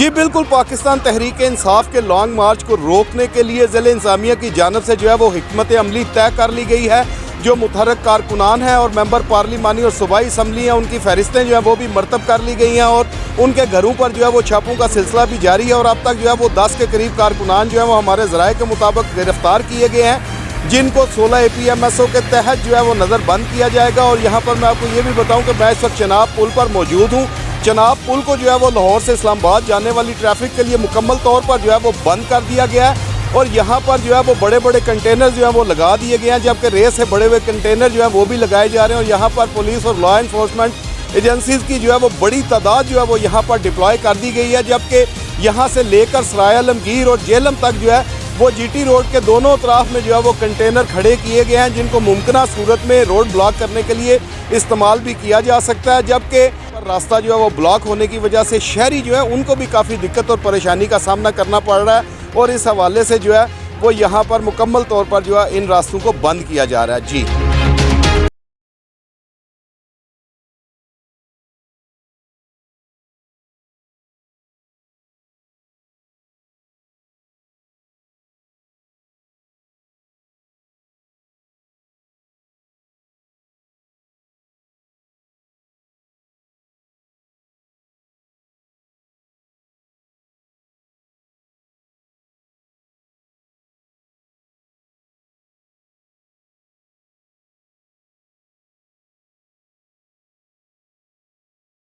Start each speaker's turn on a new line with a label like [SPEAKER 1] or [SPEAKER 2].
[SPEAKER 1] जी बिल्कुल, पाकिस्तान तहरीक इंसाफ के लॉन्ग मार्च को रोकने के लिए ज़िले इंतज़ामिया की जानब से जो है वो हिकमत अमली तय कर ली गई है। जो मुतहर्रिक कारकुनान हैं और मेंबर पार्लिमानी और सूबाई असम्बली हैं, उनकी फहरिस्तें जो है वो भी मरतब कर ली गई हैं और उनके घरों पर जो है वो छापों का सिलसिला भी जारी है। और अब तक जो है वो 10 के करीब कारकुनान जो है वो हमारे ज़राए के मुताबिक गिरफ्तार किए गए हैं, जिनको 16 APMSO के तहत जो है वो नज़रबंद किया जाएगा। और यहाँ पर मैं आपको ये भी बताऊँ कि मैं इस वक्त चनाब पुल पर मौजूद हूँ। चनाब पुल को जो है वो लाहौर से इस्लामाबाद जाने वाली ट्रैफिक के लिए मुकम्मल तौर पर जो है वो बंद कर दिया गया है और यहाँ पर जो है वो बड़े बड़े कंटेनर जो है वो लगा दिए गए हैं, जबकि रेस से बड़े हुए कंटेनर जो है वो भी लगाए जा रहे हैं। और यहाँ पर पुलिस और लॉ एनफोर्समेंट एजेंसीज़ की जो है वो बड़ी तादाद जो है वो यहाँ पर डिप्लॉय कर दी गई है, जबकि यहाँ से लेकर सराय आलमगीर और जेलम तक जो है वो GT रोड के दोनों तरफ में जो है वो कंटेनर खड़े किए गए हैं, जिनको मुमकिन सूरत में रोड ब्लॉक करने के लिए इस्तेमाल भी किया जा सकता है। जबकि रास्ता जो है वो ब्लॉक होने की वजह से शहरी जो है उनको भी काफ़ी दिक्कत और परेशानी का सामना करना पड़ रहा है और इस हवाले से जो है वो यहाँ पर मुकम्मल तौर पर जो है इन रास्तों को बंद किया जा रहा है। जी।